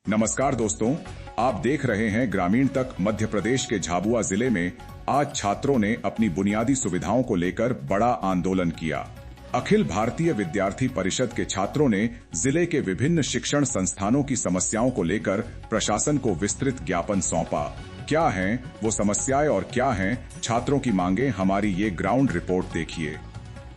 नमस्कार दोस्तों, आप देख रहे हैं ग्रामीण तक। मध्य प्रदेश के झाबुआ जिले में आज छात्रों ने अपनी बुनियादी सुविधाओं को लेकर बड़ा आंदोलन किया। अखिल भारतीय विद्यार्थी परिषद के छात्रों ने जिले के विभिन्न शिक्षण संस्थानों की समस्याओं को लेकर प्रशासन को विस्तृत ज्ञापन सौंपा। क्या हैं वो समस्याएं और क्या हैं छात्रों की मांगे, हमारी ये ग्राउंड रिपोर्ट देखिए।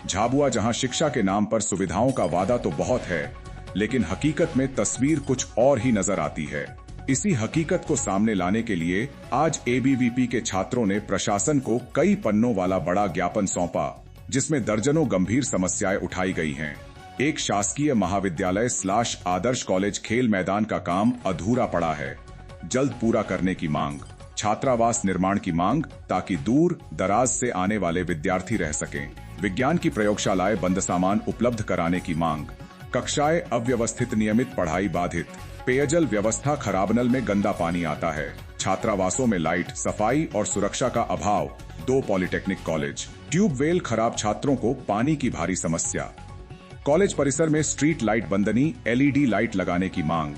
झाबुआ जहां शिक्षा के नाम पर सुविधाओं का वादा तो बहुत है, लेकिन हकीकत में तस्वीर कुछ और ही नजर आती है। इसी हकीकत को सामने लाने के लिए आज एबीवीपी के छात्रों ने प्रशासन को कई पन्नों वाला बड़ा ज्ञापन सौंपा, जिसमें दर्जनों गंभीर समस्याएं उठाई गई हैं। एक शासकीय महाविद्यालय / आदर्श कॉलेज खेल मैदान का काम अधूरा पड़ा है, जल्द पूरा करने की मांग। छात्रावास निर्माण की मांग, ताकि दूर दराज से आने वाले विद्यार्थी रह सकें। विज्ञान की प्रयोगशालाएं बंद सामान उपलब्ध कराने की मांग। कक्षाएं अव्यवस्थित, नियमित पढ़ाई बाधित। पेयजल व्यवस्था खराब, नल में गंदा पानी आता है। छात्रावासों में लाइट, सफाई और सुरक्षा का अभाव। 2 पॉलिटेक्निक कॉलेज। ट्यूबवेल खराब, छात्रों को पानी की भारी समस्या। कॉलेज परिसर में स्ट्रीट लाइट बंदनी, LED लाइट लगाने की मांग।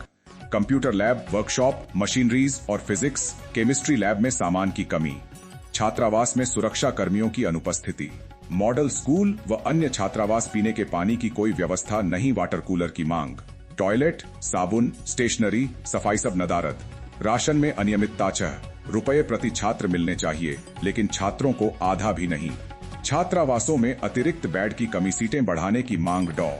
कंप्यूटर लैब, वर्कशॉप, मशीनरीज और फिजिक्स केमिस्ट्री लैब में सामान की कमी। छात्रावास में सुरक्षा कर्मियों की अनुपस्थिति। मॉडल स्कूल व अन्य छात्रावास पीने के पानी की कोई व्यवस्था नहीं। वाटर कूलर की मांग। टॉयलेट, साबुन, स्टेशनरी, सफाई सब नदारद। राशन में अनियमितता। ₹6 प्रति छात्र मिलने चाहिए, लेकिन छात्रों को आधा भी नहीं। छात्रावासों में अतिरिक्त बेड की कमी। सीटें बढ़ाने की मांग। डॉ.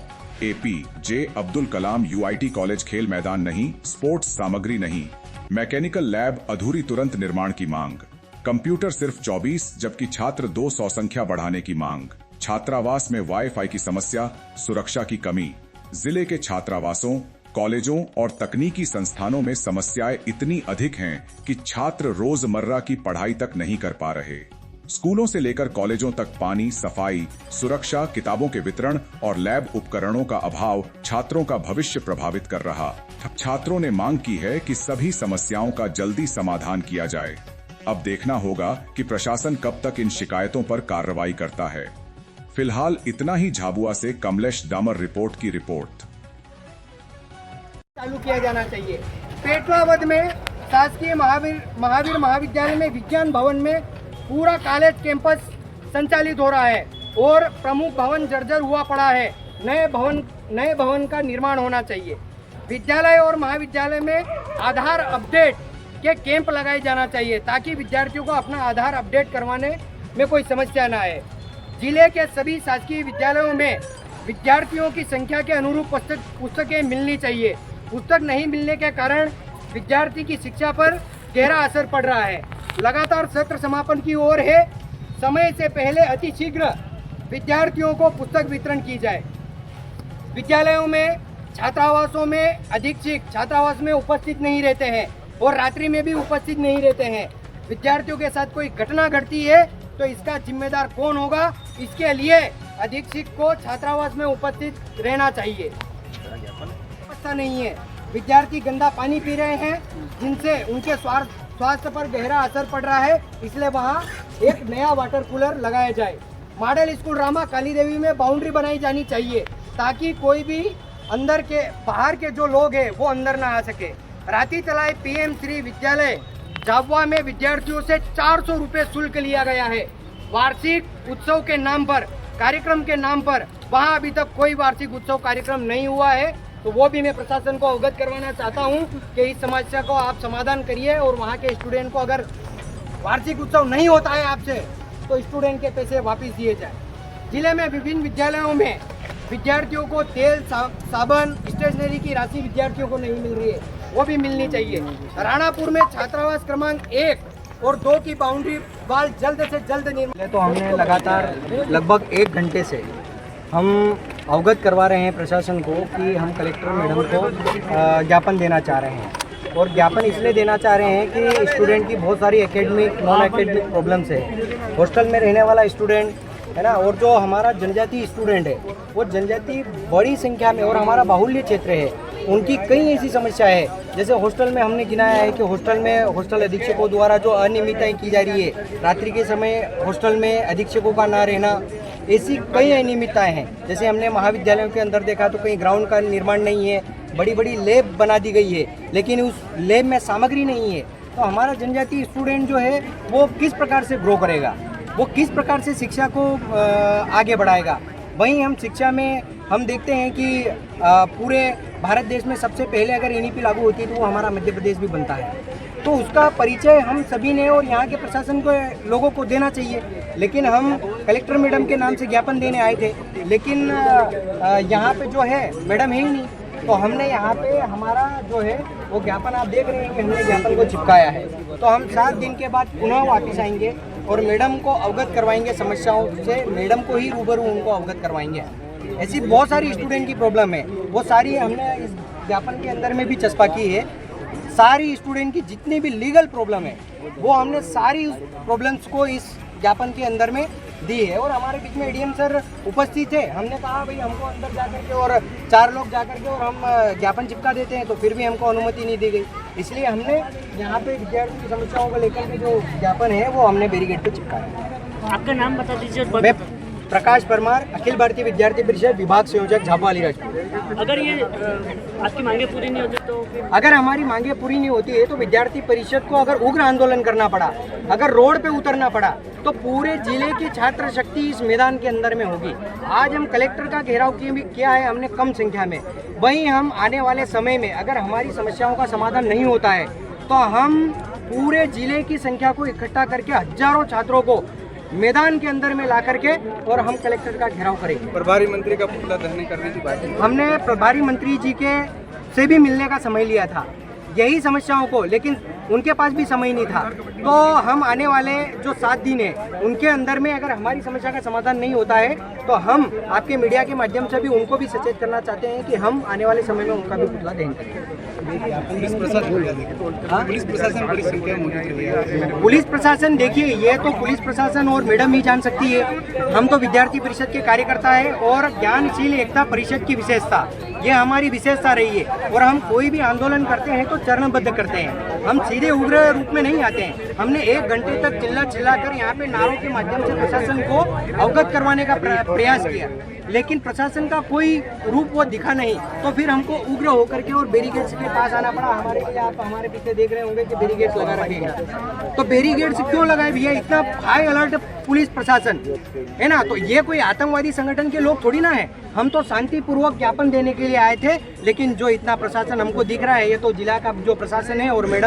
APJ Abdul Kalam UIT college खेल मैदान नहीं, स्पोर्ट्स सामग्री नहीं। मैकेनिकल लैब अधूरी, तुरंत निर्माण की मांग। कंप्यूटर सिर्फ 24, जबकि छात्र 200 संख्या बढ़ाने की मांग। छात्रावास में वाईफाई की समस्या, सुरक्षा की कमी। जिले के छात्रावासों, कॉलेजों और तकनीकी संस्थानों में समस्याएं इतनी अधिक हैं कि छात्र रोजमर्रा की पढ़ाई तक नहीं कर पा रहे। स्कूलों से लेकर कॉलेजों तक पानी, सफाई, सुरक्षा, किताबों के वितरण और लैब उपकरणों का अभाव छात्रों का भविष्य प्रभावित कर रहा। छात्रों ने मांग की है कि सभी समस्याओं का जल्दी समाधान किया जाए। अब देखना होगा कि प्रशासन कब तक इन शिकायतों पर कार्रवाई करता है। फिलहाल इतना ही। झाबुआ से कमलेश डामर रिपोर्ट की रिपोर्ट। चालू किया जाना चाहिए। पेटलावद में शासकीय महावीर महाविद्यालय में विज्ञान भवन में पूरा कॉलेज कैंपस संचालित हो रहा है और प्रमुख भवन जर्जर हुआ पड़ा है। नए भवन का निर्माण होना चाहिए। विद्यालय और महाविद्यालय में आधार अपडेट के कैंप लगाए जाना चाहिए, ताकि विद्यार्थियों को अपना आधार अपडेट करवाने में कोई समस्या न आए। जिले के सभी शासकीय विद्यालयों में विद्यार्थियों की संख्या के अनुरूप पुस्तकें मिलनी चाहिए। पुस्तक नहीं मिलने के कारण विद्यार्थी की शिक्षा पर गहरा असर पड़ रहा है। लगातार सत्र समापन की ओर है। समय से पहले अतिशीघ्र विद्यार्थियों को पुस्तक वितरण की जाए। विद्यालयों में, छात्रावासों में अधीक्षक छात्रावास में उपस्थित नहीं रहते हैं और रात्रि में भी उपस्थित नहीं रहते हैं। विद्यार्थियों के साथ कोई घटना घटती है तो इसका जिम्मेदार कौन होगा? इसके लिए अधीक्षक को छात्रावास में उपस्थित रहना चाहिए। व्यवस्था नहीं है। विद्यार्थी गंदा पानी पी रहे हैं, जिनसे उनके स्वास्थ्य पर गहरा असर पड़ रहा है। इसलिए वहाँ एक नया वाटर कूलर लगाया जाए। मॉडल स्कूल रामा काली देवी में बाउंड्री बनाई जानी चाहिए, ताकि कोई भी बाहर के जो लोग हैं वो अंदर ना आ सके। राती तलाई PM श्री विद्यालय झाबुआ में विद्यार्थियों से 400 रुपये शुल्क लिया गया है। वार्षिक उत्सव के नाम पर, कार्यक्रम के नाम पर वहां अभी तक कोई वार्षिक उत्सव कार्यक्रम नहीं हुआ है। तो वो भी मैं प्रशासन को अवगत करवाना चाहता हूं कि इस समस्या को आप समाधान करिए और वहां के स्टूडेंट को, अगर वार्षिक उत्सव नहीं होता है आपसे, तो स्टूडेंट के पैसे वापस दिए जाए। जिले में विभिन्न विद्यालयों में विद्यार्थियों को तेल, साबुन, स्टेशनरी की राशि विद्यार्थियों को नहीं मिल रही है, वो भी मिलनी चाहिए। राणापुर में छात्रावास क्रमांक 1 और 2 की बाउंड्री वाल जल्द से जल्द निर्माण। तो हमने लगातार लगभग 1 घंटे से हम अवगत करवा रहे हैं प्रशासन को कि हम कलेक्टर मैडम को ज्ञापन देना चाह रहे हैं। और ज्ञापन इसलिए देना चाह रहे हैं कि स्टूडेंट की बहुत सारी एकेडमिक, नॉन एकेडमिक प्रॉब्लम्स है। हॉस्टल में रहने वाला स्टूडेंट है ना, और जो हमारा जनजाति स्टूडेंट है, वो जनजाति बड़ी संख्या में और हमारा बाहुल्य क्षेत्र है, उनकी कई ऐसी समस्या है। जैसे हॉस्टल में हमने गिनाया है कि हॉस्टल अधीक्षकों द्वारा जो अनियमितताएं की जा रही है, रात्रि के समय हॉस्टल में अधीक्षकों का ना रहना, ऐसी कई अनियमितताएं हैं। जैसे हमने महाविद्यालयों के अंदर देखा तो कहीं ग्राउंड का निर्माण नहीं है, बड़ी बड़ी लैब बना दी गई है, लेकिन उस लैब में सामग्री नहीं है। तो हमारा जनजातीय स्टूडेंट जो है वो किस प्रकार से ग्रो करेगा, वो किस प्रकार से शिक्षा को आगे बढ़ाएगा। वहीं हम शिक्षा में हम देखते हैं कि पूरे भारत देश में सबसे पहले अगर एनईपी लागू होती है तो वो हमारा मध्य प्रदेश भी बनता है। तो उसका परिचय हम सभी ने और यहाँ के प्रशासन को लोगों को देना चाहिए। लेकिन हम कलेक्टर मैडम के नाम से ज्ञापन देने आए थे, लेकिन यहाँ पे जो है मैडम है ही नहीं। तो हमने यहाँ पे हमारा जो है वो ज्ञापन आप देख रहे हैं कि हमने ज्ञापन को चिपकाया है। तो हम 7 दिन के बाद पुनः वापस आएंगे और मैडम को अवगत करवाएंगे समस्याओं से, मैडम को ही रूबरू उनको अवगत करवाएंगे। ऐसी बहुत सारी स्टूडेंट की प्रॉब्लम है, वो सारी हमने इस ज्ञापन के अंदर में भी चस्पा की है। सारी स्टूडेंट की जितनी भी लीगल प्रॉब्लम है वो हमने सारी प्रॉब्लम्स को इस ज्ञापन के अंदर में दी है। और हमारे बीच में एडीएम सर उपस्थित थे। हमने कहा भाई हमको अंदर जाकर के और 4 लोग जाकर के और हम ज्ञापन चिपका देते हैं, तो फिर भी हमको अनुमति नहीं दी गई। इसलिए हमने यहाँ पे विद्यार्थियों की समस्याओं को लेकर के जो ज्ञापन है वो हमने बैरिकेड पे चिपकाया। आपका नाम बता दीजिए। मैं प्रकाश परमार, अखिल भारतीय विद्यार्थी परिषद विभाग संयोजक झाबुआ अलीराजपुर। अगर ये आपकी मांगे पूरी नहीं होती तो फिर? अगर हमारी मांगे पूरी नहीं होती है तो विद्यार्थी परिषद को अगर उग्र आंदोलन करना पड़ा, अगर रोड पे उतरना पड़ा, तो पूरे जिले की छात्र शक्ति इस मैदान के अंदर में होगी। आज हम कलेक्टर का घेराव किया है हमने कम संख्या में, वहीं हम आने वाले समय में अगर हमारी समस्याओं का समाधान नहीं होता है तो हम पूरे जिले की संख्या को इकट्ठा करके हजारों छात्रों को मैदान के अंदर में ला करके और हम कलेक्टर का घेराव करेंगे। प्रभारी मंत्री का पुतला दहन करने की बात है। हमने प्रभारी मंत्री जी के से भी मिलने का समय लिया था यही समस्याओं को, लेकिन उनके पास भी समय नहीं था। तो हम आने वाले जो 7 दिन है उनके अंदर में अगर हमारी समस्या का समाधान नहीं होता है तो हम आपके मीडिया के माध्यम से भी उनको भी सचेत करना चाहते हैं कि हम आने वाले समय में उनका भी पुतला दहन करेंगे। पुलिस प्रशासन बड़ी संख्या में मौजूद है। पुलिस प्रशासन देखिए, ये तो पुलिस प्रशासन और मैडम ही जान सकती है। हम तो विद्यार्थी परिषद के कार्यकर्ता है और ज्ञानशील एकता परिषद की विशेषता, ये हमारी विशेषता रही है। और हम कोई भी आंदोलन करते हैं तो चरणबद्ध करते हैं, हम सीधे उग्र रूप में नहीं आते हैं। हमने 1 घंटे तक चिल्ला कर यहाँ पे नारों के माध्यम से प्रशासन को अवगत करवाने का प्रयास किया, लेकिन प्रशासन का कोई रूप वो दिखा नहीं। तो फिर हमको उग्र होकर के और बैरिकेड्स के पास आना पड़ा। हमारे लिए आप हमारे पीछे देख रहे होंगे कि बैरिकेड्स लगा रखे हैं। तो बैरिकेड्स क्यों लगाए भैया? इतना हाई अलर्ट पुलिस प्रशासन है ना, तो ये कोई आतंकवादी संगठन के लोग थोड़ी ना है। हम तो शांतिपूर्वक ज्ञापन देने के लिए आए थे, लेकिन जो इतना प्रशासन हमको दिख रहा है ये तो जिला का जो प्रशासन है और मैडम